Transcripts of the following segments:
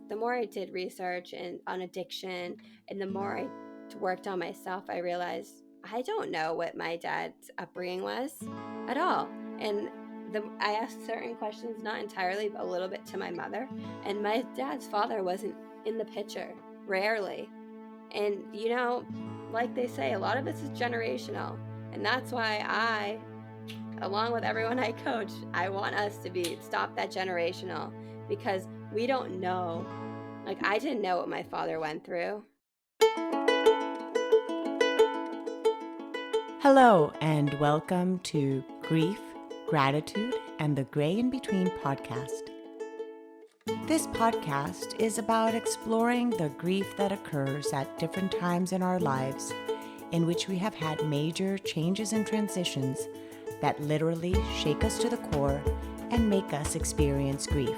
the more I did research and on addiction, and the more I worked on myself, I realized I don't know what my dad's upbringing was at all. And I asked certain questions, not entirely, but a little bit to my mother. And my dad's father wasn't in the picture, rarely. And, like they say, a lot of this is generational. And that's why along with everyone I coach, I want us to stop that generational, because we don't know. Like, I didn't know what my father went through. Hello, and welcome to Grief, Gratitude, and the Gray in Between podcast. This podcast is about exploring the grief that occurs at different times in our lives, in which we have had major changes and transitions that literally shake us to the core and make us experience grief.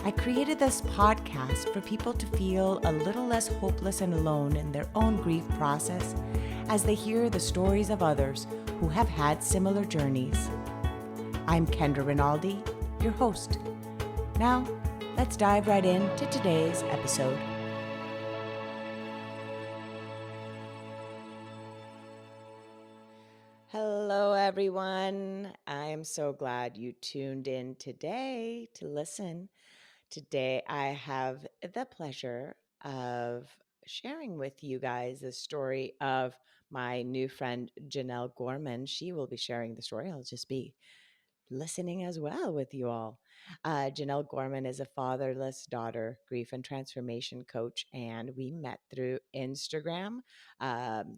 I created this podcast for people to feel a little less hopeless and alone in their own grief process as they hear the stories of others who have had similar journeys. I'm Kendra Rinaldi, your host. Now, let's dive right into today's episode. Hello, everyone. I am so glad you tuned in today to listen. Today, I have the pleasure of sharing with you guys the story of my new friend, Genell Gorman. She will be sharing the story. I'll just be listening as well with you all. Genell Gorman is a fatherless daughter grief and transformation coach, and we met through Instagram.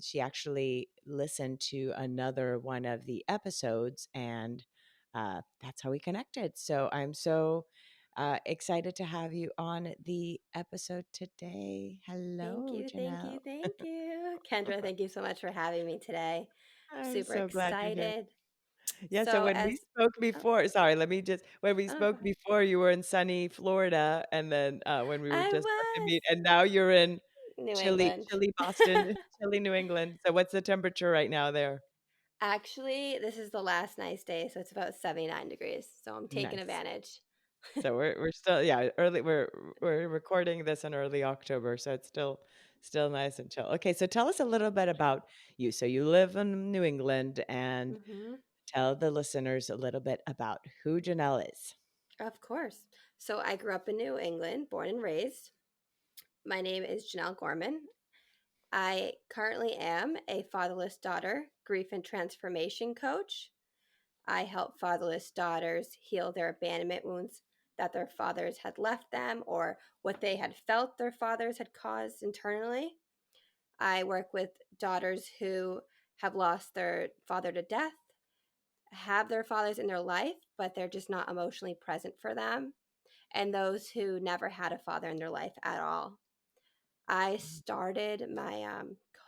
She actually listened to another one of the episodes, and that's how we connected. So I'm so excited to have you on the episode today. Thank Hello, you, thank Genell. you, thank you. Kendra, thank you so much for having me today. I'm Super so glad you're here. excited. Yeah, so So, when as we spoke oh, before, sorry, let me just, when we oh, go spoke ahead. before, you were in sunny Florida, and then when we were I just about to was meet, and now you're in New chilly, England. chilly Boston, chilly New England. So what's the temperature right now there? Actually, this is the last nice day, so it's about 79 degrees. So I'm taking Nice. advantage. So we're still, yeah, early. We're recording this in early October, so it's still nice and chill. Okay, so tell us a little bit about you. So you live in New England, and hmm tell the listeners a little bit about who Genell is. Of course. So I grew up in New England, born and raised. My name is Genell Gorman. I currently am a fatherless daughter grief and transformation coach. I help fatherless daughters heal their abandonment wounds that their fathers had left them, or what they had felt their fathers had caused internally. I work with daughters who have lost their father to death, have their fathers in their life, but they're just not emotionally present for them, and those who never had a father in their life at all. I started my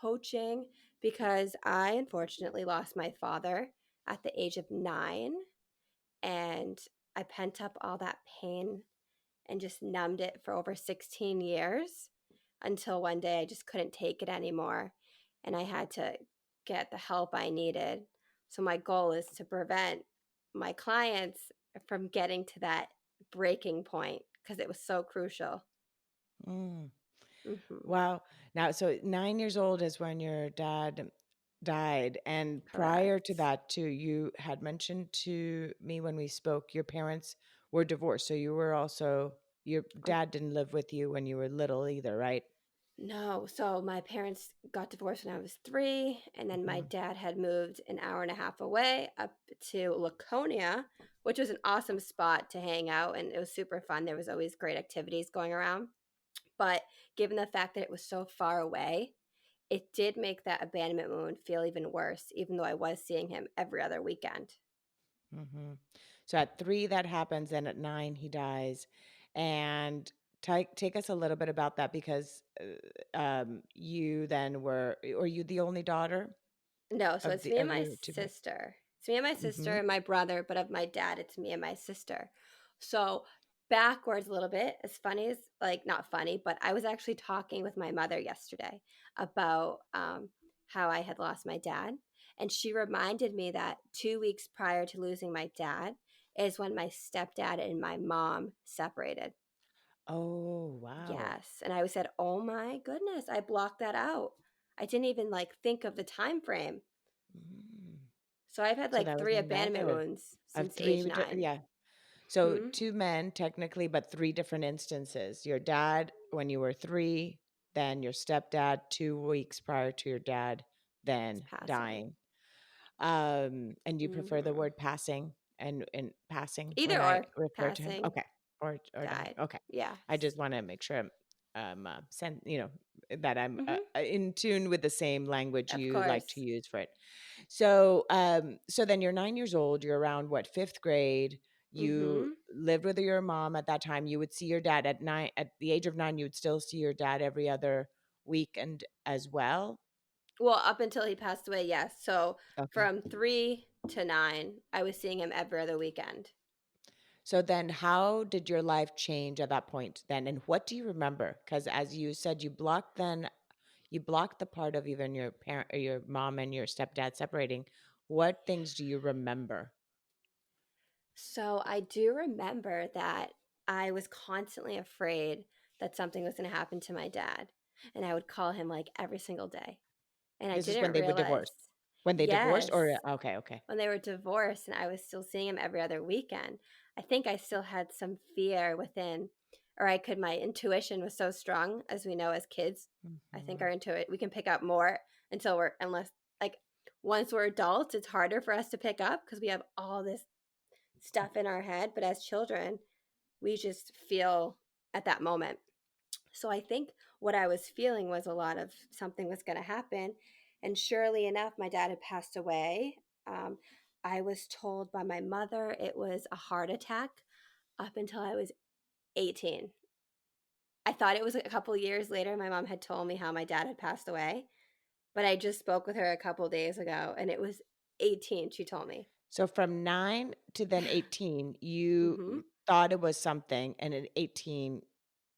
coaching because I unfortunately lost my father at the age of 9, and I pent up all that pain and just numbed it for over 16 years until one day I just couldn't take it anymore and I had to get the help I needed. So, my goal is to prevent my clients from getting to that breaking point because it was so crucial. Mm. hmm Wow. Now, so 9 years old is when your dad died. And prior to Correct. that, too, you had mentioned to me when we spoke, your parents were divorced. So you were also, your dad didn't live with you when you were little either, right? No, so my parents got divorced when I was 3, and then my Mhm. dad had moved an hour and a half away up to Laconia, which was an awesome spot to hang out, and it was super fun. There was always great activities going around. But given the fact that it was so far away, it did make that abandonment wound feel even worse, even though I was seeing him every other weekend. Mhm. So at 3, that happens. Then at 9, he dies. And take us a little bit about that because you then were you the only daughter No, so of it's the me and of my your two brothers? sister. It's me and my sister Mhm. and my brother, but of my dad, it's me and my sister. So backwards a little bit, as funny as, like, not funny, but I was actually talking with my mother yesterday about how I had lost my dad. And she reminded me that 2 weeks prior to losing my dad is when my stepdad and my mom separated. Oh, wow. Yes, and I said, "Oh my goodness, I blocked that out." I didn't even, like, think of the time frame. Mm. So I've had, So like, that was 3 abandonment another wounds of since age 3 9. yeah. So Hmm. 2 men technically, but 3 different instances. Your dad when you were 3, then your stepdad 2 weeks prior to your dad It's then passing. dying. And you prefer the Mhm. word passing and passing when Either I or, refer to him? passing, Okay. Or dying. died. Okay. I Yes. just wanna make sure that I'm, Mhm. in tune with the same language Of you like to course. use for it. So then you're 9 years old, you're around what, 5th grade, you Mhm. lived with your mom at that time, you would see your dad at the age of 9, you would still see your dad every other weekend as well? Well, up until he passed away, yes. So Okay. from 3 to 9, I was seeing him every other weekend. So then how did your life change at that point then, and what do you remember? Because as you said, you blocked the part of even your parent or your mom and your stepdad separating. What things do you remember? So I do remember that I was constantly afraid that something was going to happen to my dad. And I would call him like every single day. And I This is when didn't they were realize, divorced? When they divorced or yes, okay, okay. when they were divorced and I was still seeing him every other weekend, I think I still had some fear within, or my intuition was so strong, as we know as kids. I think Mhm, our intuit, we can pick up more unless, like, once we're adults, it's harder for us to pick up because we have all this stuff in our head. But as children, we just feel at that moment. So I think what I was feeling was a lot of something was going to happen. And surely enough, my dad had passed away. Um, I was told by my mother it was a heart attack up until I was 18. I thought it was a couple years later. My mom had told me how my dad had passed away, but I just spoke with her a couple days ago and it was 18, she told me. so from 9 to then 18, you Hmm. thought it was something, and at 18,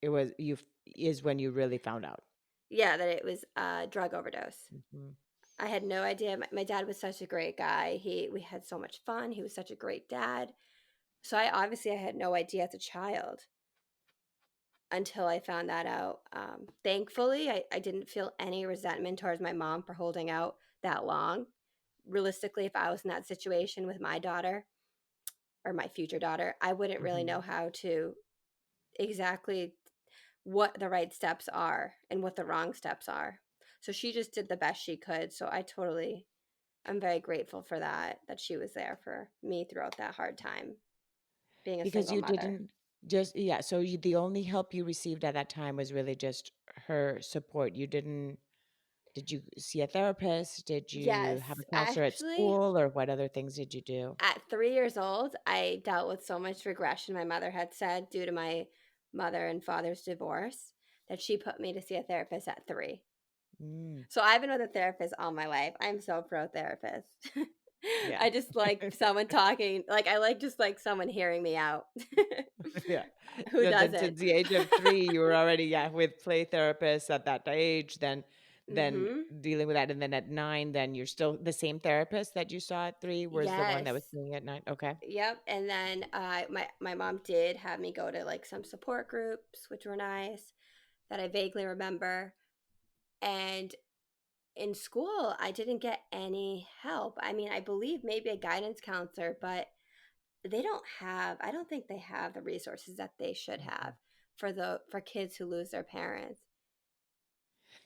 it was you f is when you really found out. Yeah, that it was a drug overdose. Mhm. I had no idea. My dad was such a great guy. We had so much fun. He was such a great dad. So I had no idea as a child until I found that out. Thankfully, I didn't feel any resentment towards my mom for holding out that long. Realistically, if I was in that situation with my daughter or my future daughter, I wouldn't really know Mhm. how to exactly what the right steps are and what the wrong steps are. So she just did the best she could. So I'm very grateful for that, that she was there for me throughout that hard time being a Because single you mother. didn't just yeah, so you the only help you received at that time was really just her support. You didn't Did you see a therapist? Did you have Yes, a counselor at actually, school, or what other things did you do? at 3 years old, I dealt with so much regression, my mother had said, due to my mother and father's divorce, that she put me to see a therapist at 3. Mm, So I've been with a therapist all my life. I'm so pro therapist. yeah. I just like someone talking, like I like just like someone hearing me out. Yeah. Who So then doesn't? since the age of 3, you were already, yeah, with play therapists at that age, then Mhm. dealing with that, and then at 9, then you're still the same therapist that you saw at 3 was the one that was Yes. seeing at 9? Okay. Yep. And then my mom did have me go to like some support groups, which were nice, that I vaguely remember. And in school, I didn't get any help. I mean, I believe maybe a guidance counselor, but I don't think they have the resources that they should Mhm. have for kids who lose their parents,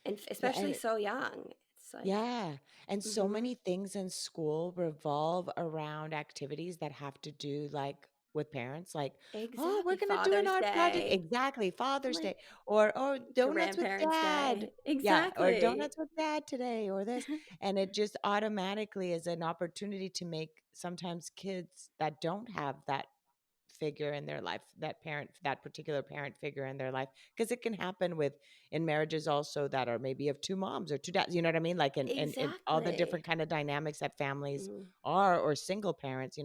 and Yeah, especially and so young. It's like, yeah, and so mhm. many things in school revolve around activities that have to do, like, with parents, like, "Oh, we're Exactly, gonna do an Father's art project." Day. Exactly, I'm Father's like, Day, or "Donuts with Grandparents' dad." Day. Yeah, or Exactly. "Donuts with dad today," or this, and it just automatically is an opportunity to make sometimes kids that don't have that figure in their life, that particular parent figure in their life, because it can happen with in marriages also that are maybe of 2 moms or 2 dads, you know what I mean? Like, in all the different Exactly. kind of dynamics that families Mm. are, or single parents,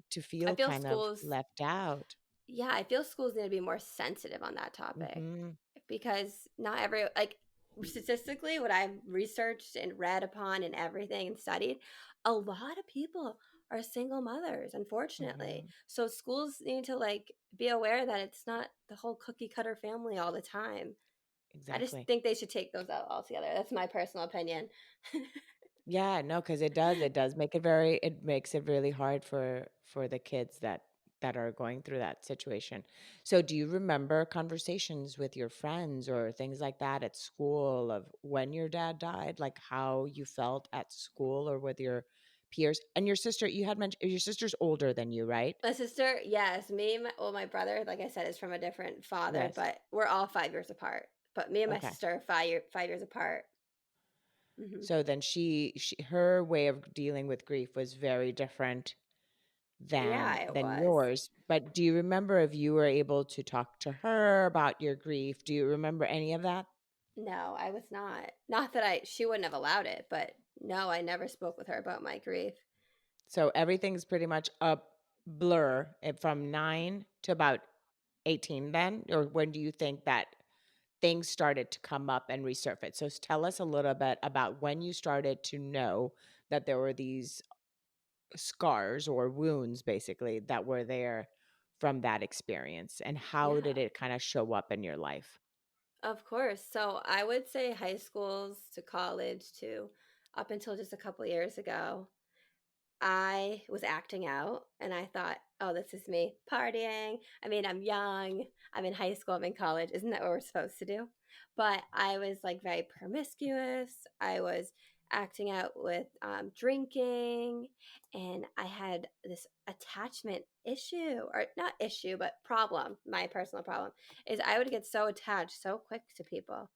to I feel feel kind of schools left out. Yeah, I feel schools need to be more sensitive on that topic, Mhm. because not every like statistically what I've researched and read upon and everything and studied, a lot of people are single mothers, unfortunately. Mhm. So schools need to like be aware that it's not the whole cookie cutter family all the time. I just Exactly. think they should take those out altogether. That's my personal opinion. Yeah, no, because it does make it makes it really hard for the kids that are going through that situation. So do you remember conversations with your friends or things like that at school of when your dad died, like how you felt at school or with your peers? And your sister, you had mentioned your sister's older than you, right? My sister, yes, me and my brother, like I said, is from a different father, Yes. but we're all 5 years apart. But me and my Okay. sister are 5 years apart. Hmm. So then she her way of dealing with grief was very different Yeah, it than was. yours. But do you remember if you were able to talk to her about your grief? Do you remember any of that? No, I was not. Not that she wouldn't have allowed it, but no, I never spoke with her about my grief. So everything's pretty much a blur from 9 to about 18 then? Or when do you think that things started to come up and resurface? So tell us a little bit about when you started to know that there were these scars or wounds basically that were there from that experience, and how did Yeah, it kind of show up in your life? of course. So I would say high schools to college to up until just a couple years ago. I was acting out and I thought, oh, this is me partying. I mean, I'm young. I'm in high school. I'm in college. Isn't that what we're supposed to do? But I was like very promiscuous. I was acting out with drinking. And I had this attachment issue, or not issue, but problem. My personal problem is I would get so attached so quick to people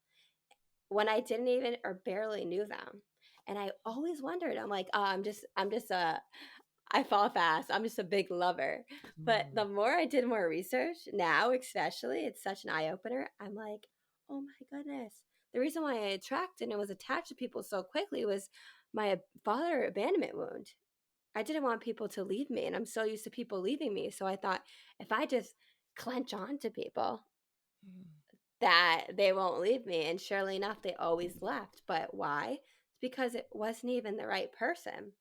when I didn't even or barely knew them. And I always wondered, I'm like, oh, I'm just a I fall fast. I'm just a big lover. But Mm, the more I did more research, now especially, it's such an eye opener. I'm like, oh my goodness. The reason why I attracted and was attached to people so quickly was my father abandonment wound. I didn't want people to leave me, and I'm so used to people leaving me. So I thought if I just clench on to people, mm, that they won't leave me. And surely enough, they always left. But why? It's because it wasn't even the right person.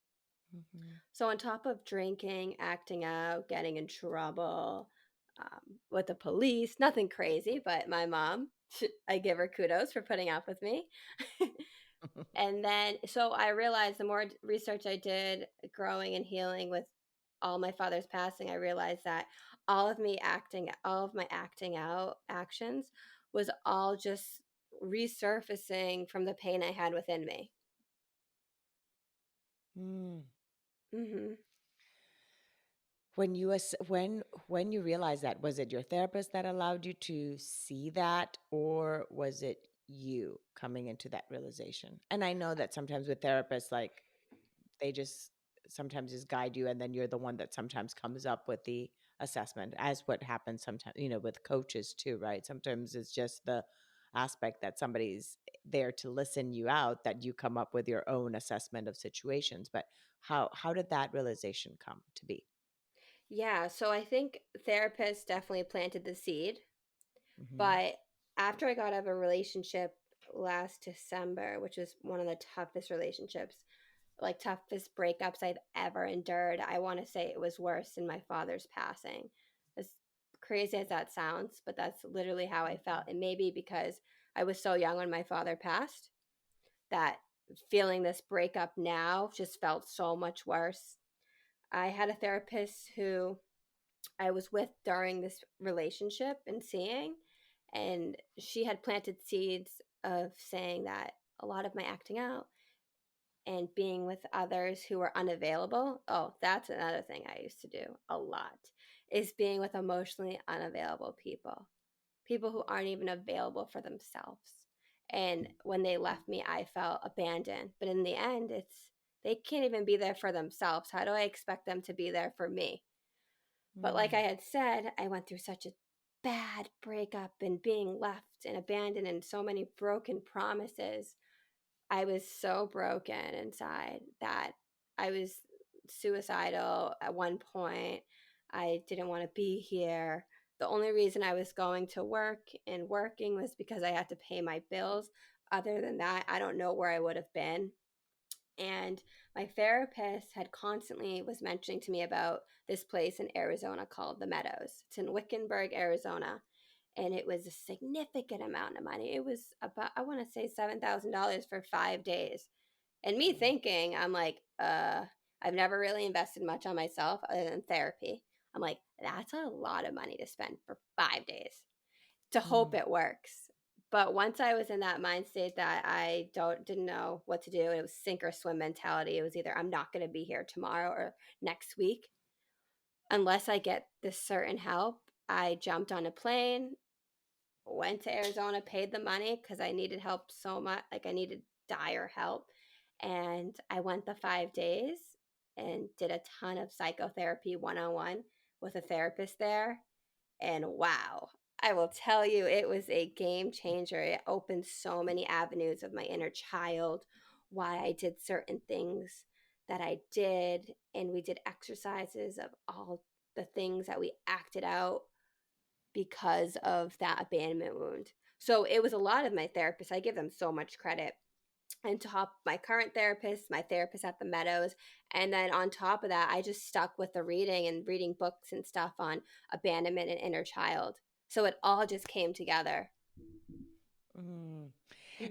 mhm, So, on top of drinking, acting out, getting in trouble with the police, nothing crazy, but my mom, I give her kudos for putting up with me. And then, so I realized the more research I did growing and healing with all my father's passing, I realized that all of my acting out actions was all just resurfacing from the pain I had within me. mm. Hmm. When you when you realized that, was it your therapist that allowed you to see that, or was it you coming into that realization? And I know that sometimes with therapists, like they just sometimes just guide you, and then you're the one that sometimes comes up with the assessment, as what happens sometimes, with coaches too, right? Sometimes it's just the aspect that somebody's there to listen you out, that you come up with your own assessment of situations. But how did that realization come to be? Yeah, so I think therapists definitely planted the seed, Hmm. but after I got out of a relationship last December, which was one of the toughest relationships, like toughest breakups I've ever endured, I want to say it was worse than my father's passing. As crazy as that sounds, but that's literally how I felt. And maybe because I was so young when my father passed, that feeling this breakup now just felt so much worse. I had a therapist who I was with during this relationship and seeing, and she had planted seeds of saying that a lot of my acting out and being with others who were unavailable. Oh, that's another thing I used to do a lot is being with emotionally unavailable people, people who aren't even available for themselves. And when they left me, I felt abandoned. But in the end, they can't even be there for themselves. How do I expect them to be there for me? But like I Mm, had said, I went through such a bad breakup and being left and abandoned and so many broken promises. I was so broken inside that I was suicidal at one point. I didn't want to be here. The only reason I was going to work and working was because I had to pay my bills. Other than that, I don't know where I would have been. And My therapist had constantly was mentioning to me about this place in Arizona called the Meadows. It's in Wickenburg, Arizona, and it was a significant amount of money. It was about, I want to say, $7,000 for 5 days. And me Mm, thinking, I'm like, I've never really invested much on myself other than therapy. I'm like, that's a lot of money to spend for 5 days to hope mm, it works. But once I was in that mind state that I didn't know what to do, it was sink or swim mentality. It was either I'm not going to be here tomorrow or next week unless I get this certain help. I jumped on a plane, went to Arizona, paid the money because I needed help so much. Like I needed dire help. And I went the 5 days and did a ton of psychotherapy 1-on-1 with a therapist there. And wow, I will tell you, it was a game changer. It opened so many avenues of my inner child, why I did certain things that I did. And we did exercises of all the things that we acted out because of that abandonment wound. So it was a lot of my therapists. I give them so much credit. And top my current therapist, my therapist at the Meadows, and then on top of that, I just stuck with the reading and reading books and stuff on abandonment and inner child. So it all just came together. mm.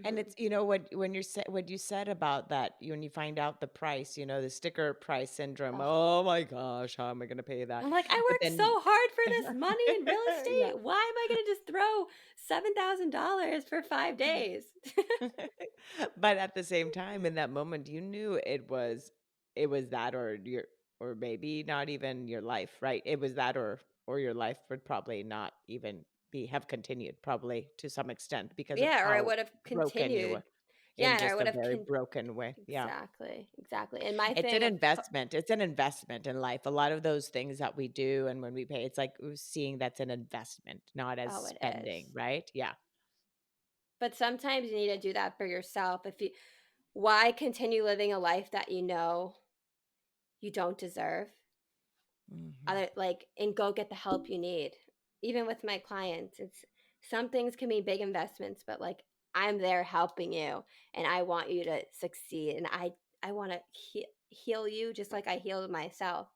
And Hmm. it's, what you said about that, when you find out the price, the sticker price syndrome. Oh, Oh my gosh, how am I going to pay that? I'm like, I But worked so then, hard for this money in real yeah. estate. Why am I going to just throw $7,000 for 5 days? But at the same time, in that moment, you knew it was that, or maybe not even your life, right? It was that, or your life would probably not even have continued, probably to some extent, because of Yeah, or I how would have broken you were, continued. Yeah, in and I just would a have very broken way. Yeah. exactly, exactly. And my It's thing an of investment. It's an investment in life. A lot of those things that we do, and when we pay, it's like seeing that's an investment, not as oh, it is. spending, right? Yeah. But sometimes you need to do that for yourself. If you why continue living a life that you know you don't deserve? Hmm. Other like and go get the help you need. Even with my clients, it's some things can be big investments, but like I'm there helping you and I want you to succeed and I want to heal you just like I healed myself.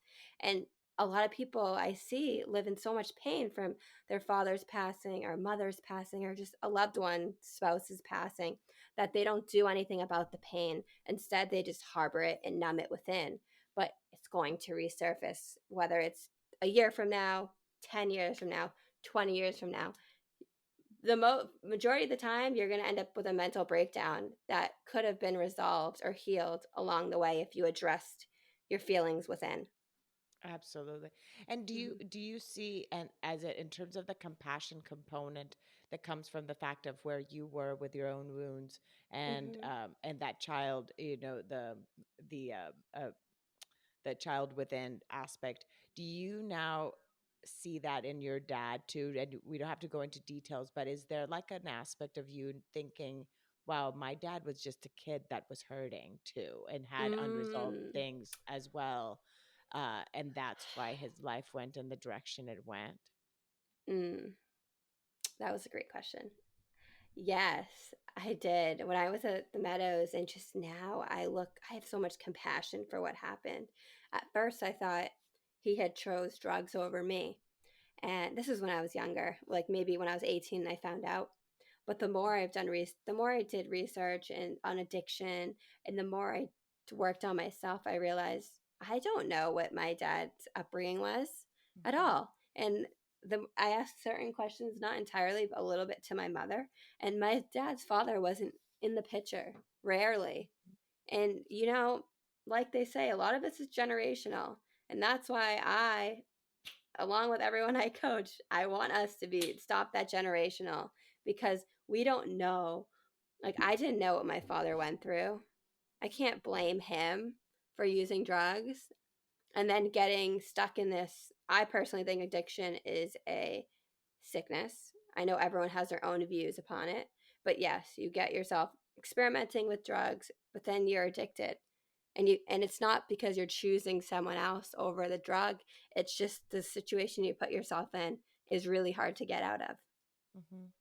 And a lot of people I see live in so much pain from their father's passing or mother's passing or just a loved one spouse's passing that they don't do anything about the pain. Instead, they just harbor it and numb it within, but it's going to resurface, whether it's a year from now, 10 years from now, 20 years from now. The majority of the time, you're going to end up with a mental breakdown that could have been resolved or healed along the way if you addressed your feelings within. Absolutely. And do you Mm-hmm. do you see, and as it in terms of the compassion component that comes from the fact of where you were with your own wounds, Mm-hmm. and that child, the the child within aspect, do you now see that in your dad too? And we don't have to go into details, but is there like an aspect of you thinking, wow, my dad was just a kid that was hurting too and had unresolved Mm, things as well, and that's why his life went in the direction it went? mm. That was a great question. Yes, I did. When I was at the Meadows, and just now I have so much compassion for what happened. At first, I thought he had chose drugs over me. And this is when I was younger, like maybe when I was 18, I found out. But the more I've done, the more I did research and on addiction, and the more I worked on myself, I realized I don't know what my dad's upbringing was at Mhm. all. And I asked certain questions, not entirely, but a little bit to my mother. And my dad's father wasn't in the picture, rarely. And like they say, a lot of this is generational. And that's why along with everyone I coach, I want us to be stop that generational because we don't know. Like I didn't know what my father went through. I can't blame him for using drugs and then getting stuck in this. I personally think addiction is a sickness. I know everyone has their own views upon it, but yes, you get yourself experimenting with drugs, but then you're addicted. And it's not because you're choosing someone else over the drug. It's just the situation you put yourself in is really hard to get out of. Mhm.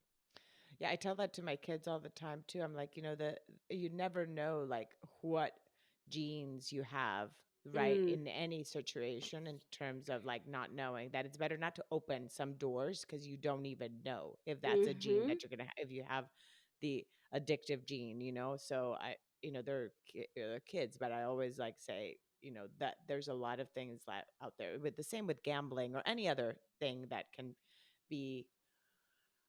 Yeah, I tell that to my kids all the time too. I'm like, you never know like what genes you have, right, Mm. in any situation, in terms of like not knowing that it's better not to open some doors because you don't even know if that's a gene Mhm. that you're gonna if you have the addictive gene, so they're kids, but I always like say, that there's a lot of things that out there with the same with gambling or any other thing that can be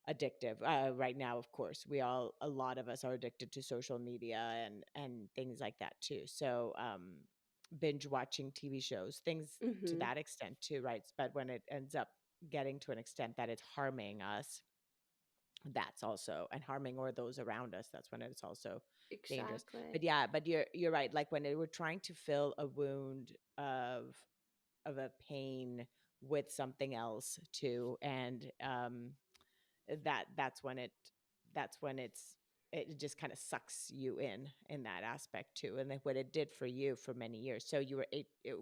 addictive. Right now, of course, a lot of us are addicted to social media and things like that too. So binge watching TV shows, things to Mhm. that extent too, right? But when it ends up getting to an extent that it's harming us, that's also, and harming or those around us, that's when it's also dangerous. Exactly. But yeah, but you're right, like when we're trying to fill a wound of a pain with something else too, and that's when it just kind of sucks you in that aspect too. And then what it did for you for many years, so you were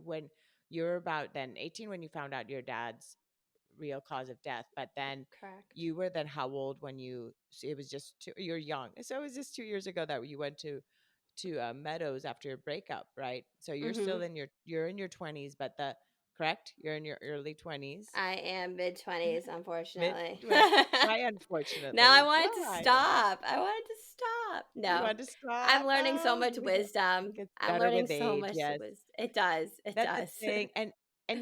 when you were about then 18 when you found out your dad's real cause of death, but then Correct. you were then how old when it was just you're young, so it was just 2 years ago that you went to Meadows after your breakup, right? So you're still Mhm. you're in your 20s, but the correct, you're in your early 20s. I am mid-20s, Mid unfortunately. twen Why Now I unfortunately? wanted to Why? stop. I wanted to stop. You No. want to I'm stop? learning so Oh, much it wisdom. gets I'm better learning with so age, much yes. wisdom. It does. It That's the does. thing, and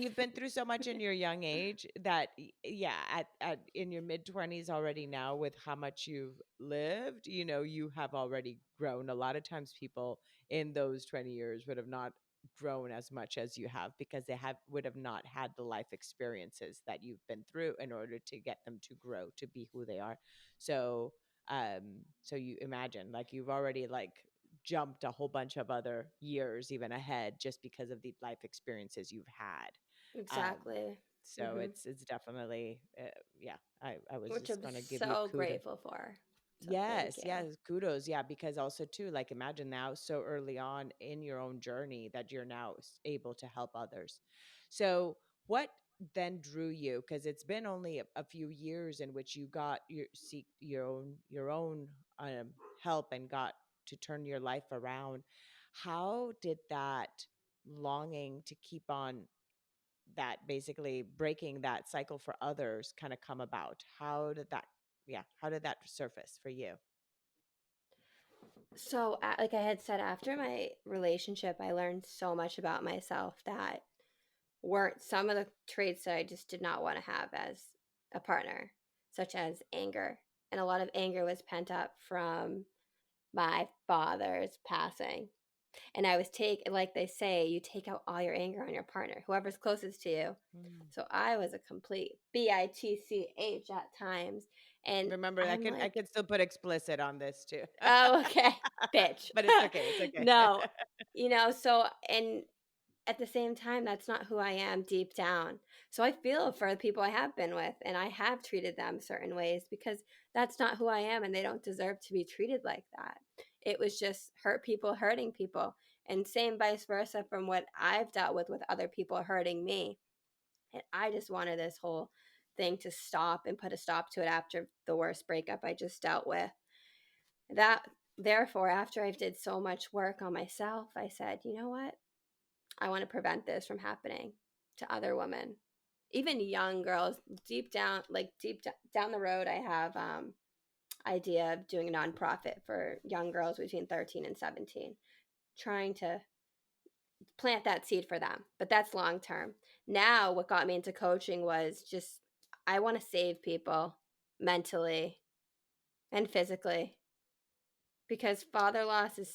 you've been through so much in your young age that yeah, at in your mid-20s already now with how much you've lived, you have already grown. A lot of times people in those 20 years would have not grown as much as you have because they would have not had the life experiences that you've been through in order to get them to grow to be who they are. So so you imagine like you've already like jumped a whole bunch of other years even ahead just because of the life experiences you've had. Um, Exactly. so Mhm. it's definitely yeah. I was Which just I'm gonna give you so kudos. grateful for. So thank Yes, you. yes, kudos. Yeah, because also too, like imagine now so early on in your own journey that you're now able to help others. So what then drew you? Because it's been only a few years in which you got seek your own help and got to turn your life around. How did that longing to keep on that basically breaking that cycle for others kind of come about? How did that surface for you? So, like I had said, after my relationship, I learned so much about myself that weren't some of the traits that I just did not want to have as a partner, such as anger. And a lot of anger was pent up from my father's passing. And I was like they say, you take out all your anger on your partner, whoever's closest to you. Mm. So I was a complete bitch at times. And Remember, I'm I like, can still put explicit on this too. oh, okay, bitch. But it's okay, it's okay. No, so, and at the same time, that's not who I am deep down. So I feel for the people I have been with, and I have treated them certain ways because that's not who I am, and they don't deserve to be treated like that. It was just hurt people hurting people, and same vice versa from what I've dealt with other people hurting me. And I just wanted this whole thing to stop and put a stop to it after the worst breakup I just dealt with. That therefore, after I did so much work on myself, I said, you know what? I want to prevent this from happening to other women, even young girls. Deep down, like down the road, I have idea of doing a nonprofit for young girls between 13 and 17, trying to plant that seed for them. But that's long term. Now, what got me into coaching was just I want to save people mentally and physically because father loss is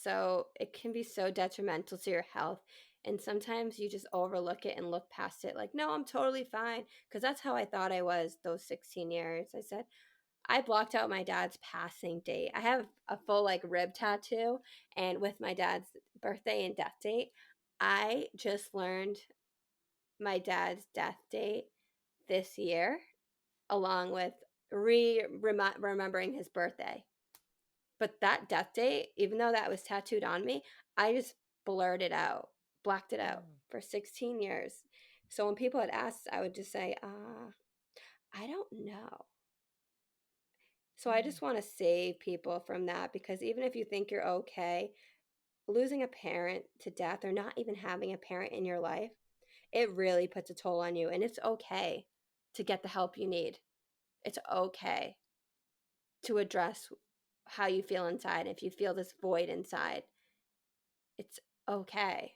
it can be so detrimental to your health, and sometimes you just overlook it and look past it like, no, I'm totally fine, because that's how I thought I was those 16 years. I said I blocked out my dad's passing date. I have a full like rib tattoo, and with my dad's birthday and death date, I just learned my dad's death date this year along with remembering his birthday. But that death date, even though that was tattooed on me, I just blurred it out, blacked it out Mm, for 16 years. So when people had asked, I would just say, I don't know. So I mm, just want to save people from that because even if you think you're okay, losing a parent to death or not even having a parent in your life, it really puts a toll on you. And it's okay to get the help you need. It's okay to address how you feel inside. If you feel this void inside, it's okay.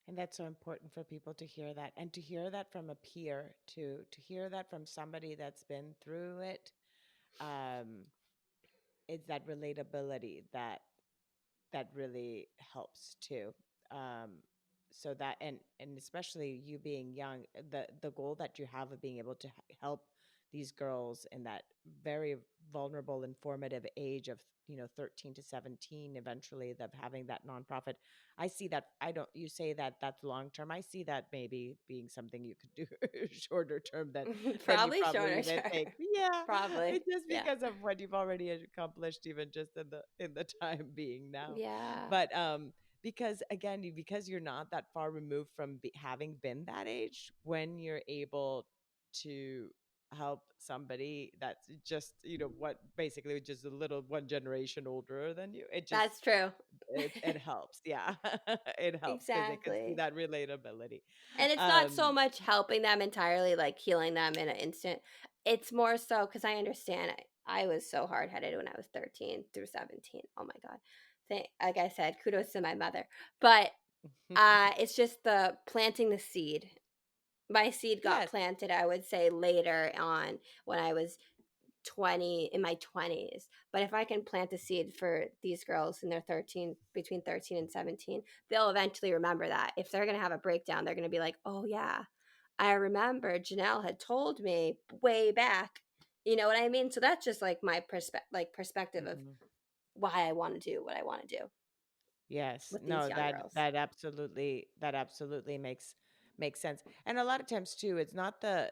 And that's so important for people to hear that, and to hear that from a peer too, to hear that from somebody that's been through it. Um, it's that relatability that really helps too. Um, so that, and especially you being young, the goal that you have of being able to help these girls in that very vulnerable and formative age of 13 to 17, eventually, of having that nonprofit. I see that. I don't You say that that's long term. I see that maybe being something you could do shorter term than you Probably probably shorter even term. think. Yeah, Probably. it's just Yeah. because of what you've already accomplished, even just in the time being now. Yeah. But because again, because you're not that far removed from having been that age, when you're able to help somebody that's just what, basically just a little one generation older than you, That's true. it helps. Yeah. It helps because they can see Exactly. that relatability. And it's not so um much helping them entirely, like healing them in an instant. It's more so because I understand I was so hard headed when I was 13 through 17. Oh my God. Like I said, kudos to my mother. But it's just the planting the seed. My seed got yes. planted, I would say, later on when I was 20, in my 20s. But if I can plant a seed for these girls in their 13, between 13 and 17, they'll eventually remember that. If they're going to have a breakdown, they're going to be like, oh yeah, I remember Genell had told me way back. You know what I mean? So that's just like my perspective of Mhm. why I want to do what I want to do Yes, with these no, young that girls. that absolutely makes sense. And a lot of times too, it's not the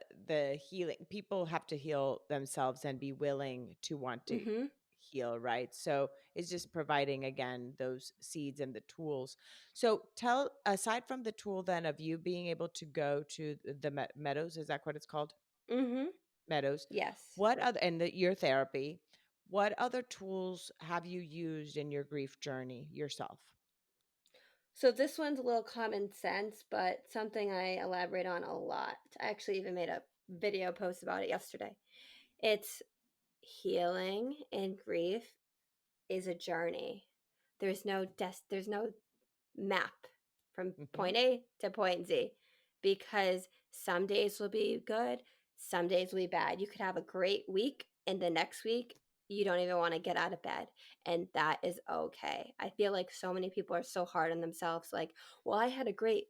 healing. People have to heal themselves and be willing to want to Mhm. heal, right? So it's just providing again those seeds and the tools. So tell, aside from the tool then of you being able to go to the meadows, is that what it's called? Mhm. Meadows. Yes. What other, and your therapy, what other tools have you used in your grief journey yourself? So this one's a little common sense, but something I elaborate on a lot. I actually even made a video post about it yesterday. It's healing and grief is a journey. There's no map from Mhm. point A to point Z because some days will be good, some days will be bad. You could have a great week, and the next week, you don't even want to get out of bed. And that is okay. I feel like so many people are so hard on themselves, like, well, I had a great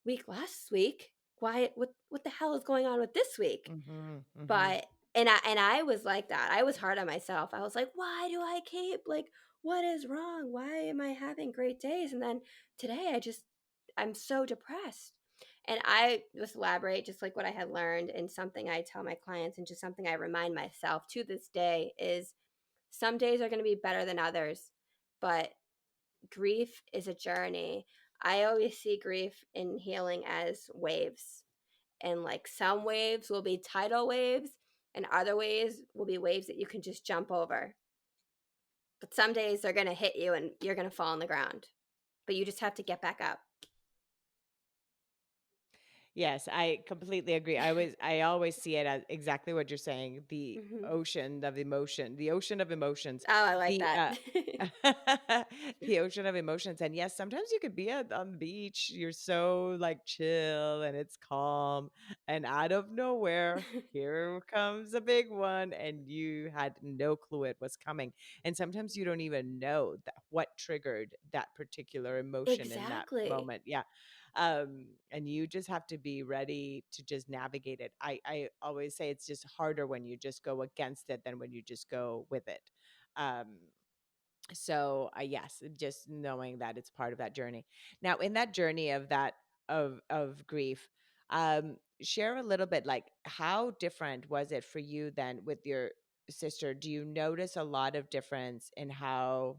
week last week. Why what the hell is going on with this week? Mhm, mhm. But and I was like that. I was hard on myself. I was like, "Why do I keep like what is wrong? Why am I having great days?" And then today I'm so depressed. And I just elaborate just like what I had learned, and something I tell my clients and just something I remind myself to this day is some days are going to be better than others, but grief is a journey. I always see grief and healing as waves, and like some waves will be tidal waves and other waves will be waves that you can just jump over, but some days they're going to hit you and you're going to fall on the ground, but you just have to get back up. Yes, I completely agree. I always see it as exactly what you're saying, the Hmm. ocean of emotion, the ocean of emotions, Oh, I like the that. the ocean of emotions. And yes, sometimes you could be on the beach, you're so like chill and it's calm, and out of nowhere, here comes a big one, and you had no clue it was coming. And sometimes you don't even know what triggered that particular emotion in that Exactly. moment. Yeah. And you just have to be ready to just navigate it. I always say it's just harder when you just go against it than when you just go with it. um so yes, just knowing that it's part of that journey. Now in that journey of that, of grief, share a little bit, like how different was it for you then with your sister? Do you notice a lot of difference in how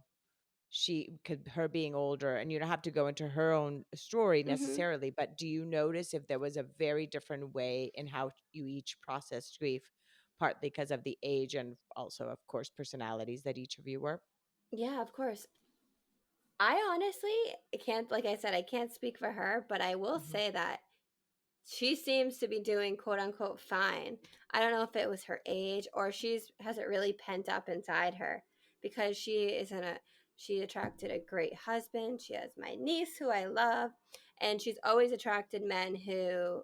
she could, her being older, and you don't have to go into her own story Hmm. necessarily, but do you notice if there was a very different way in how you each processed grief, partly because of the age and also of course personalities that each of you were? Yeah, of course. I honestly can't, like I said, I can't speak for her, but I will Mhm, say that she seems to be doing quote unquote fine. I don't know if it was her age or she's has it really pent up inside her because she attracted a great husband. She has my niece who I love, and she's always attracted men who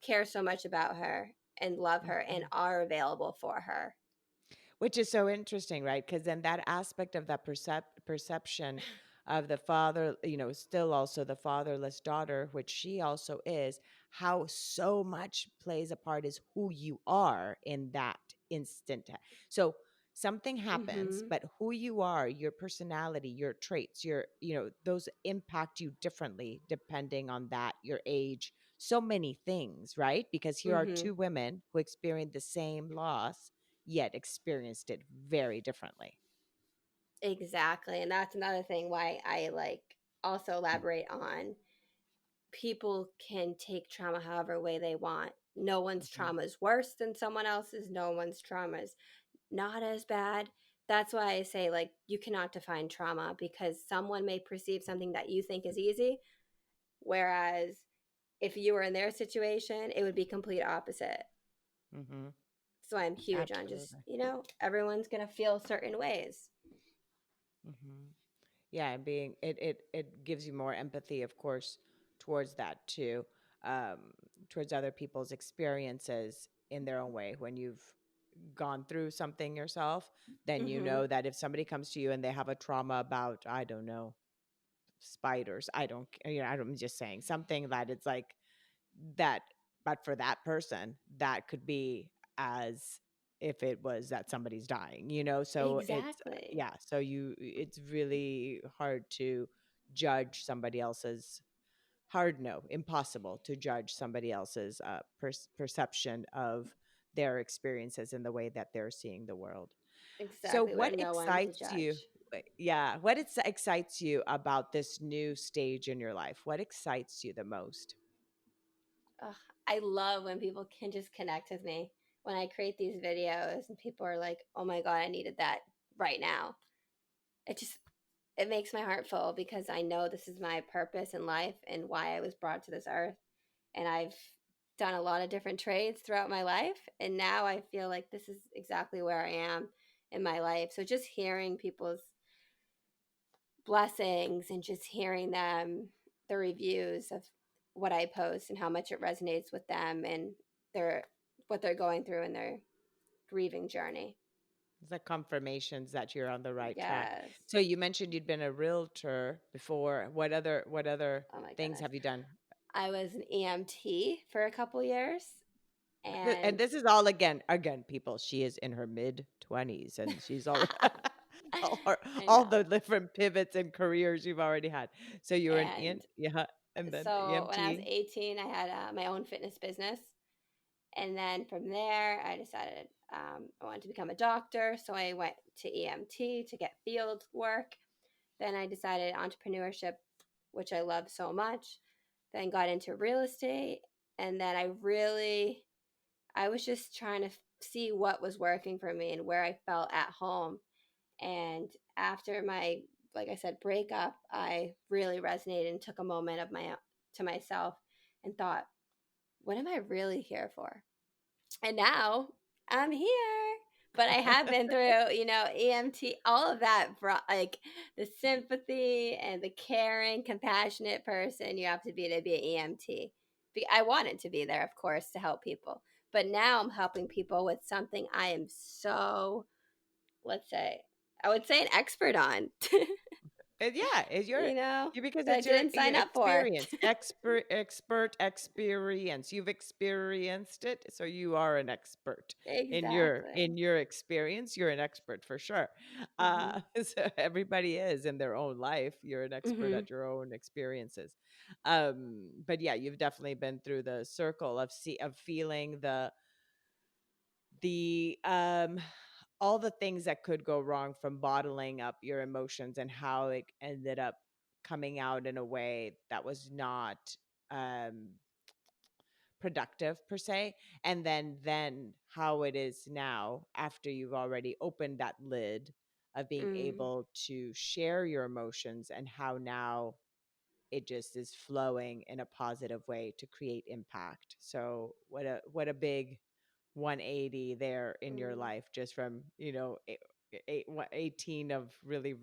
care so much about her and love her and mhm. are available for her. Which is so interesting, right? Because then that aspect of that perception of the father, still also the fatherless daughter, which she also is, how so much plays a part is who you are in that instant. So something happens, Mhm. but who you are, your personality, your traits, those impact you differently depending on that, your age, so many things, right? Because here are Mhm. two women who experienced the same loss yet experienced it very differently. Exactly. And that's another thing why I like also elaborate on people can take trauma however way they want. No one's Mhm, trauma is worse than someone else's. No one's trauma is not as bad. That's why I say, like, you cannot define trauma because someone may perceive something that you think is easy, whereas if you were in their situation, it would be complete opposite. mhm, So I'm huge on just, absolutely. everyone's going to feel certain ways. Mhm. Yeah, and being it gives you more empathy, of course, towards that too, towards other people's experiences in their own way. When you've gone through something yourself, then you Mhm. know that if somebody comes to you and they have a trauma about, I don't know, spiders, I don't, I'm just saying something that it's like that, but for that person that could be as if it was that somebody's dying, so it's Exactly. yeah, so it's really hard to judge somebody else's hard no impossible to judge somebody else's perception of their experiences in the way that they're seeing the world. So Exactly. We're what no one to excites you? judge. Yeah, what excites you about this new stage in your life? What excites you the most? Ugh, I love when people can just connect with me when I create these videos and people are like, "Oh my god, I needed that right now." It just it makes my heart full because I know this is my purpose in life and why I was brought to this earth. And I've done a lot of different trades throughout my life, and now I feel like this is exactly where I am in my life. So just hearing people's blessings and just hearing them, the reviews of what I post and how much it resonates with them and their what they're going through in their grieving journey. The confirmations that you're on the right track. Yes. So you mentioned you'd been a realtor before. What other Oh my things goodness. have you done? I was an EMT for a couple years And and this is all again, people. She is in her mid 20s, and she's already all, I all know. the different pivots and careers you've already had. So you were an And Ian, yeah, and then so when I was EMT. 18, I had my own fitness business. And then from there, I decided I wanted to become a doctor. So I went to EMT to get field work. Then I decided entrepreneurship, which I love so much. Then got into real estate. And then I was just trying to see what was working for me and where I felt at home. And after my, like I said, breakup, I really resonated and took a moment of my to myself and thought, what am I really here for? And now I'm here. But I have been through, EMT, all of that brought like the sympathy and the caring, compassionate person you have to be an EMT. I wanted to be there, of course, to help people. But now I'm helping people with something I am so, let's say, I would say an expert on, And yeah, it's your because that I it's your didn't sign up for. experience, expert experience. You've experienced it, so you are an expert in Exactly. your experience. You're an expert for sure. Hmm. So everybody is in their own life. You're an expert Hmm. at your own experiences. But yeah, you've definitely been through the circle of feeling the all the things that could go wrong from bottling up your emotions and how it ended up coming out in a way that was not um productive per se, and then how it is now after you've already opened that lid of being Mm, able to share your emotions and how now it just is flowing in a positive way to create impact. So what a big 180 there in your mm. life, just from 18 of really,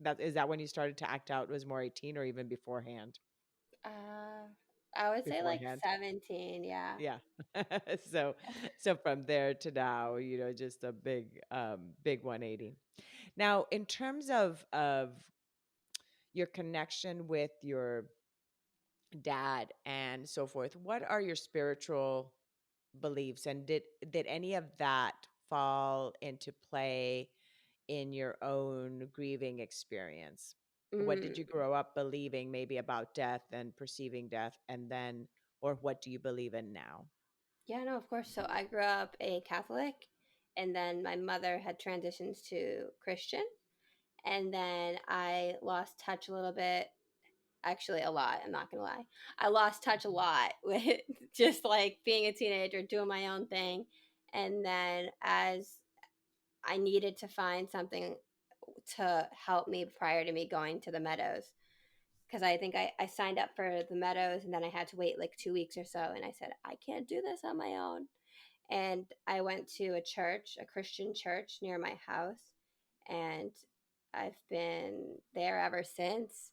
that is that when you started to act out, was more 18 or even beforehand? Uh, I would say like Beforehand. 17, yeah. Yeah. so so from there to now, just a big 180. Now, in terms of your connection with your dad and so forth, what are your spiritual beliefs, and did any of that fall into play in your own grieving experience? What did Mm. you grow up believing maybe about death and perceiving death, and then, or what do you believe in now? Yeah, no, of course. So I grew up a Catholic, and then my mother had transitions to Christian, and then I lost touch a little bit. Actually, a lot. I'm not gonna lie. I lost touch a lot with just like being a teenager, doing my own thing, and then as I needed to find something to help me prior to me going to the Meadows, because I think I signed up for the Meadows and then I had to wait like 2 weeks or so, and I said I can't do this on my own. And I went to a church, a Christian church near my house, and I've been there ever since.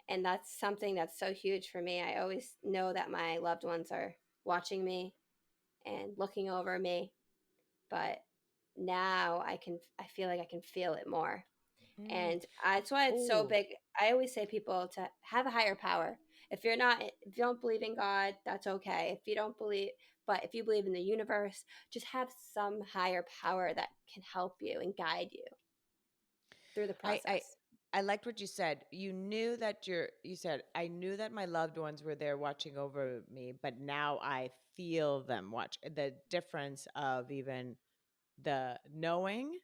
And that's something that's so huge for me. I always know that my loved ones are watching me and looking over me, but now I feel like I can feel it more. Mm. And that's why it's so Oh, big. I always say people to have a higher power. If you don't believe in God, that's okay. If you don't believe, but if you believe in the universe, just have some higher power that can help you and guide you through the I I process. I liked what you said. You knew that you said, I knew that my loved ones were there watching over me, but now I feel them watch. The difference of even the knowing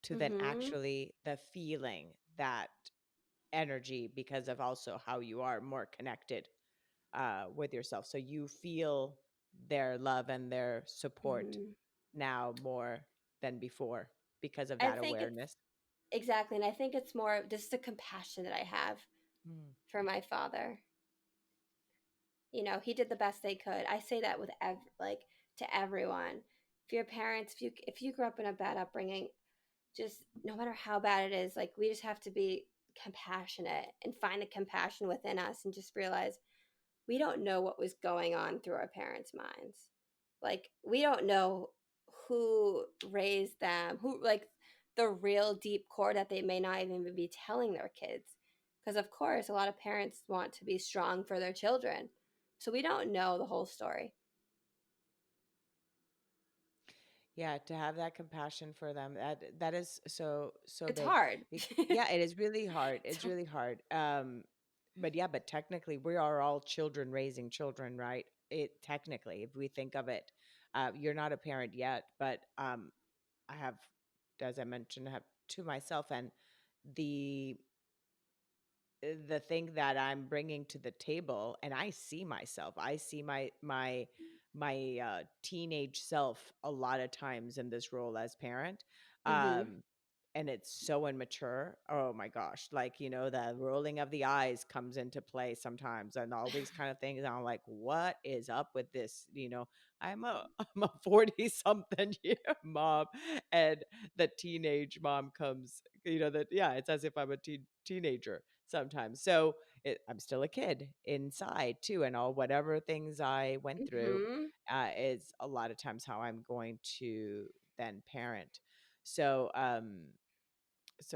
to then Mhm. actually the feeling that energy, because of also how you are more connected with yourself. So you feel their love and their support Mhm. now more than before because of I that think it's awareness. exactly, and I think it's more just the compassion that I have Mm. for my father. He did the best they could. I say that with like to everyone. If your parents, if you grew up in a bad upbringing, just no matter how bad it is, like we just have to be compassionate and find the compassion within us and just realize we don't know what was going on through our parents' minds. Like we don't know who raised them, who like the real deep core that they may not even be telling their kids. Because of course, a lot of parents want to be strong for their children. So we don't know the whole story. Yeah, to have that compassion for them, that is so It's big. hard. Yeah, it is really hard. It's It's hard. really hard. But yeah, but technically, we are all children raising children, right? It technically, if we think of it, you're not a parent yet, but I have, as I mentioned, I have two myself, and the the thing that I'm bringing to the table, and I see myself. I see my teenage self a lot of times in this role as parent. Mm-hmm. Um and it's so immature. Oh my gosh. Like, the rolling of the eyes comes into play sometimes, and all these kind of things. And I'm like, what is up with this? I'm a 40 something year mom, and the teenage mom comes, that, yeah, it's as if I'm a teenager sometimes. So I'm still a kid inside too, and all whatever things I went through Mm-hmm. is a lot of times how I'm going to then parent. So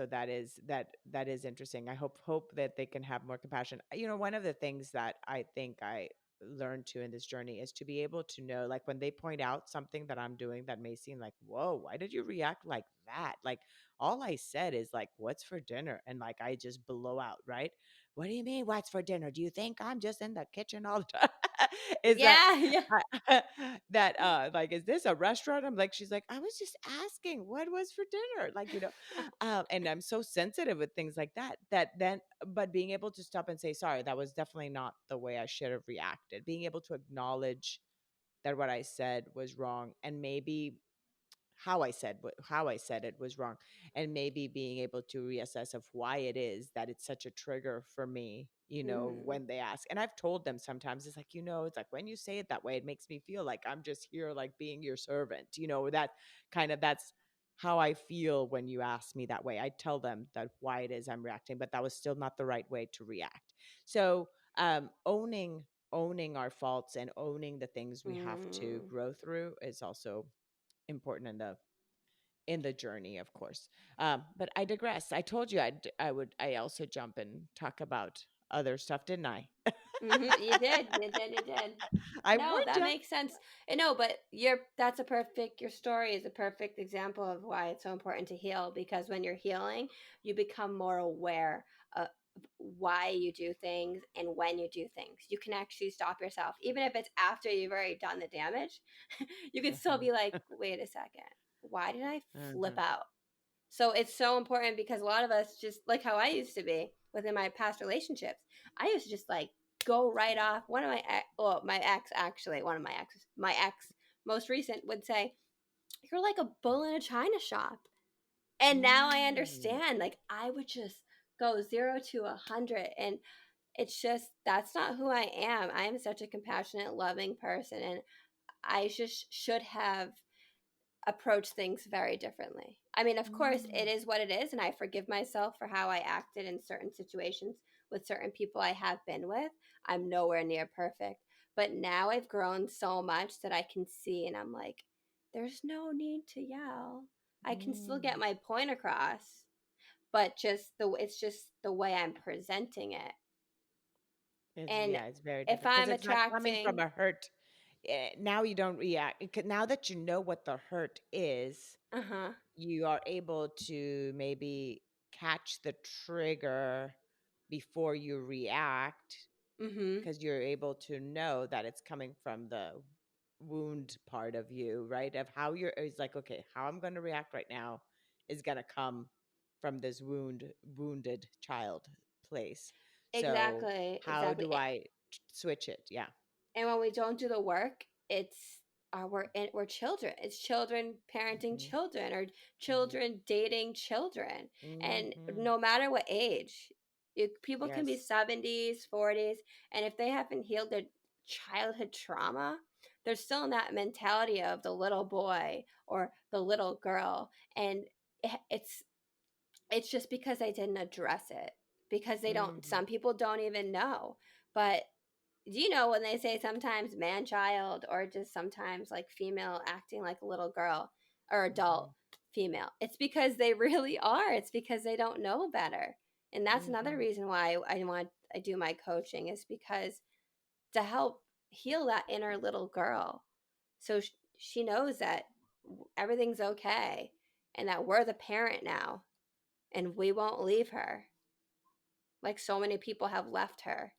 that is interesting. I hope that they can have more compassion. One of the things that I think I learned to in this journey is to be able to know, like, when they point out something that I'm doing that may seem like, whoa, why did you react like that? Like, all I said is like, what's for dinner? And like, I just blow out, right? What do you mean, what's for dinner? Do you think I'm just in the kitchen all the time? Is that Yeah, yeah. that like, is this a restaurant? I'm like, she's like, I was just asking what was for dinner, like, and I'm so sensitive with things like that, but being able to stop and say, sorry, that was definitely not the way I should have reacted. Being able to acknowledge that what I said was wrong, and maybe how I said it was wrong, and maybe being able to reassess of why it is that it's such a trigger for me, Hmm. when they ask. And I've told them sometimes, it's like, it's like when you say it that way, it makes me feel like I'm just here like being your servant, that that's how I feel when you ask me that way. I tell them that why it is I'm reacting, but that was still not the right way to react. So owning our faults and owning the things we have to Mm. grow through is also important in the journey, of course. But I digress. I told you I also jump and talk about other stuff, didn't I? Hmm. You did. You did. You did. I No, warned that you. makes sense. And no, but your story is a perfect example of why it's so important to heal, because when you're healing, you become more aware of why you do things and when you do things. You can actually stop yourself. Even if it's after you've already done the damage, you could still be like, wait a second, why did I flip Mhm. out? So it's so important, because a lot of us, just like how I used to be within my past relationships, I used to just like go right off. One of my ex actually, my ex most recent would say, "You're like a bull in a china shop." And now I Mm. understand. Like I would just go 0 to 100, and it's just that's not who I am. I am such a compassionate, loving person, and I just should have approach things very differently. I mean, of course, it Mm. is what it is, and I forgive myself for how I acted in certain situations with certain people I have been with. I'm nowhere near perfect, but now I've grown so much that I can see, and I'm like, there's no need to yell. I can still get Mm. my point across, but it's just the way I'm presenting it. And It's very if different because I'm it's not coming from attracting, a hurt. Now you don't react. Now that you know what the hurt is, uh huh, you are able to maybe catch the trigger before you react, mm hmm, because you're able to know that it's coming from the wound part of you, right? Of how you're, it's like, okay, how I'm going to react right now is going to come from this wounded child place. So exactly, how exactly. do I switch it? Yeah. And when we don't do the work, it's we're children. It's children parenting Hmm. children, or Hmm. children dating children. And Hmm. no matter what age, people can be Yes. 70s, 40s, and if they haven't healed their childhood trauma, they're still in that mentality of the little boy or the little girl. And it's just because they didn't address it, because they don't, Hmm. some people don't even know. But do you know when they say sometimes man child, or just sometimes like female acting like a little girl, or adult Hmm. female, it's because they really are. It's because they don't know better. And that's another Hmm. reason why I do my coaching, is because to help heal that inner little girl, so she knows that everything's okay, and that we're the parent now, and we won't leave her like so many people have left her.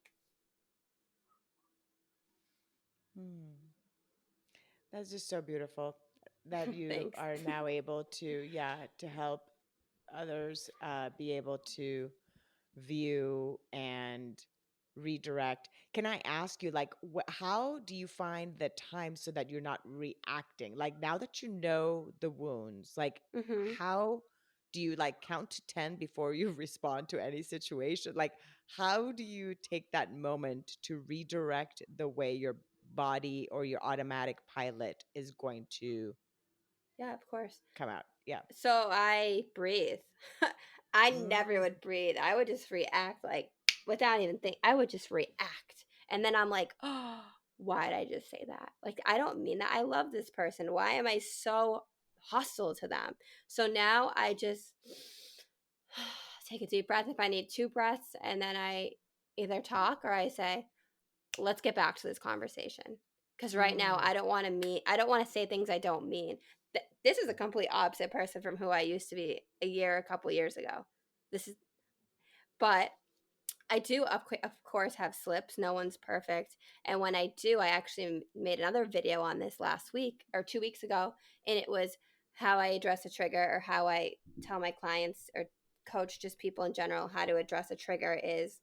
Hmm. That's just so beautiful that you Thanks. are now able to, yeah, to help others be able to view and redirect. Can I ask you, like, how do you find the time so that you're not reacting? Like, now that you know the wounds, like, Hmm. how do you like count to 10 before you respond to any situation? Like, how do you take that moment to redirect the way your body or your automatic pilot is going to Yeah, of course. come out? Yeah. So I breathe. I never Mm, would breathe. I would just react, like without even think. I would just react. And then I'm like, "Oh, why did I just say that? Like I don't mean that. I love this person. Why am I so hostile to them?" So now I just take a deep breath if I need two breaths, and then I either talk or I say, let's get back to this conversation, because right now mm, I don't want to say things I don't mean. This is a complete opposite person from who I used to be a couple years ago. This is But I do of course have slips. No one's perfect. And when I do, I actually made another video on this last week or 2 weeks ago, and it was how I address a trigger, or how I tell my clients or coach just people in general how to address a trigger. Is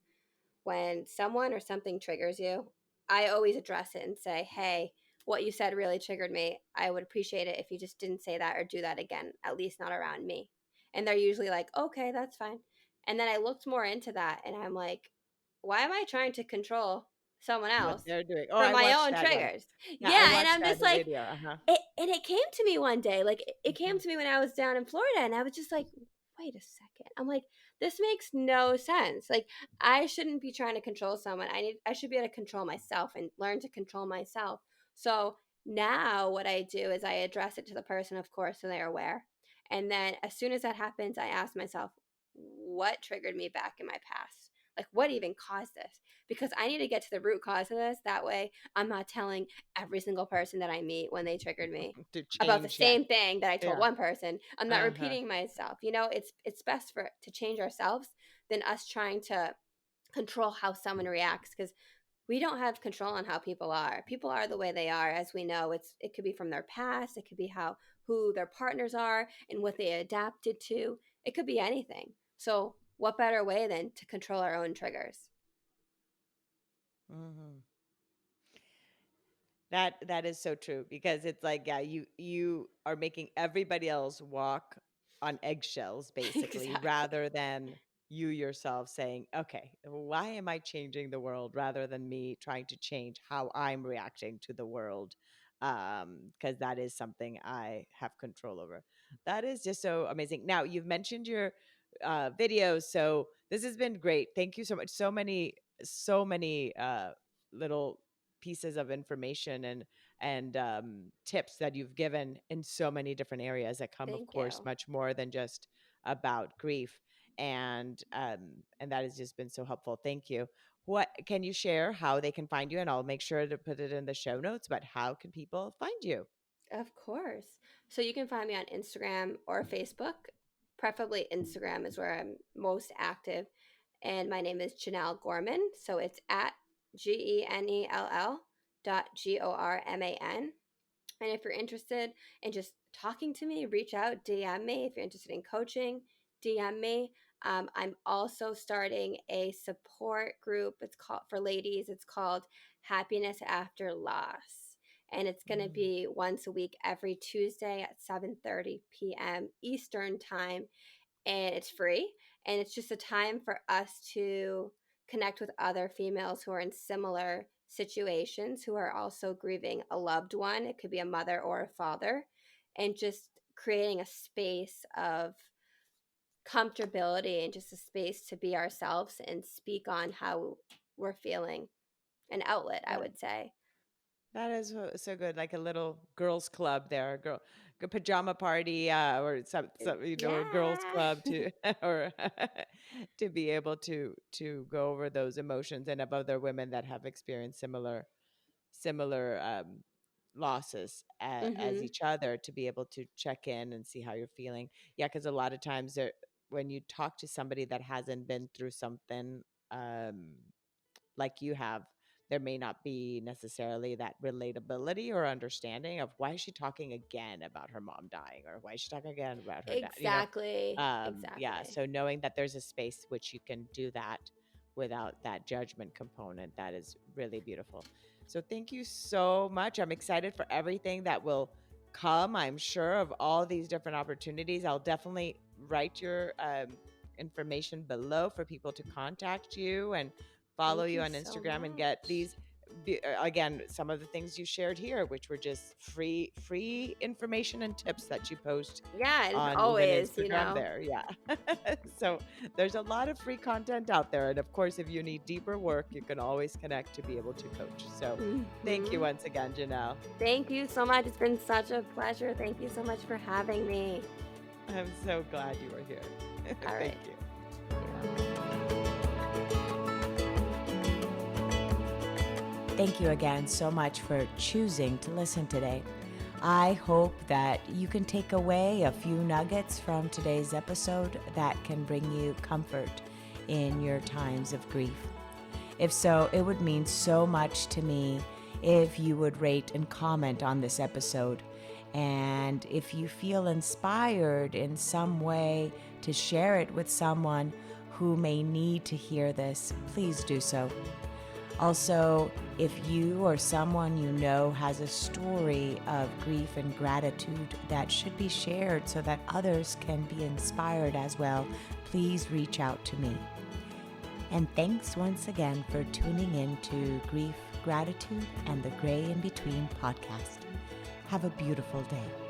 when someone or something triggers you, I always address it and say, hey, what you said really triggered me. I would appreciate it if you just didn't say that or do that again, at least not around me. And they're usually like, okay, that's fine. And then I looked more into that and I'm like, why am I trying to control someone What else they're doing. Oh, for I my watched own that one. triggers? Yeah, I Yeah. And watched I'm that just the like, video. Uh-huh. it came to me one day. Like, it came Mhm. to me when I was down in Florida and I was just like, wait a second. I'm like, this makes no sense. Like, I shouldn't be trying to control someone. I should be able to control myself and learn to control myself. So now what I do is I address it to the person, of course, so they're aware. And then as soon as that happens, I ask myself, what triggered me back in my past? Like, what even caused this? Because I need to get to the root cause of this. That way, I'm not telling every single person that I meet when they triggered me To about the change that. same thing that I told Yeah. one person. I'm not Uh-huh. repeating myself. You know, it's best for to change ourselves than us trying to control how someone reacts, because we don't have control on how people are. People are the way they are, as we know. It could be from their past, it could be how who their partners are and what they adapted to. It could be anything. So, what better way than to control our own triggers? Mhm. That is so true because it's like, yeah, you are making everybody else walk on eggshells basically, Exactly. rather than you yourself saying, okay, why am I changing the world rather than me trying to change how I'm reacting to the world? Because that is something I have control over. That is just so amazing. Now, you've mentioned your videos, so this has been great. Thank you so much. So many little pieces of information and tips that you've given in so many different areas that come, of Thank course, you. much more than just about grief. And that has just been so helpful. Thank you. What can you share how they can find you? And I'll make sure to put it in the show notes. But how can people find you? Of course. So you can find me on Instagram or Facebook. Preferably Instagram is where I'm most active. And my name is Genell Gorman. So it's at GENELL.GORMAN. And if you're interested in just talking to me, reach out, DM me. If you're interested in coaching, DM me. I'm also starting a support group. It's called for ladies. It's called Happiness After Loss, and it's going to Mm, be once a week, every Tuesday at 7:30 p.m. Eastern time, and it's free. And it's just a time for us to connect with other females who are in similar situations, who are also grieving a loved one. It could be a mother or a father, and just creating a space of comfortability and just a space to be ourselves and speak on how we're feeling. An outlet, I that would say. that is so good, like a little girls' club there, a pajama party, or some a girls' Yeah. club to or to be able to go over those emotions and of other women that have experienced similar losses as Mhm. each other to be able to check in and see how you're feeling. Yeah, because a lot of times when you talk to somebody that hasn't been through something um, like you have, there may not be necessarily that relatability or understanding of why is she talking again about her mom dying, or why is she talking again about her dad, Exactly. yeah, Exactly. so knowing that there's a space which you can do that without that judgment component, that is really beautiful. So thank you so much. I'm excited for everything that will come, I'm sure, of all these different opportunities. I'll definitely write your information below for people to contact you and follow Thank you you on so Instagram and get much. these again, some of the things you shared here, which were just free information and tips that you post Yeah, and on even always, Instagram there. Yeah. So there's a lot of free content out there. And of course, if you need deeper work, you can always connect to be able to coach. So thank you Mhm. once again, Janelle. Thank you so much. It's been such a pleasure. Thank you so much for having me. I'm so glad you were here. All Thank right. you. You're welcome. Thank you again so much for choosing to listen today. I hope that you can take away a few nuggets from today's episode that can bring you comfort in your times of grief. If so, it would mean so much to me if you would rate and comment on this episode. And if you feel inspired in some way to share it with someone who may need to hear this, please do so. Also, if you or someone you know has a story of grief and gratitude that should be shared so that others can be inspired as well, please reach out to me. And thanks once again for tuning in to Grief, Gratitude, and the Gray in Between podcast. Have a beautiful day.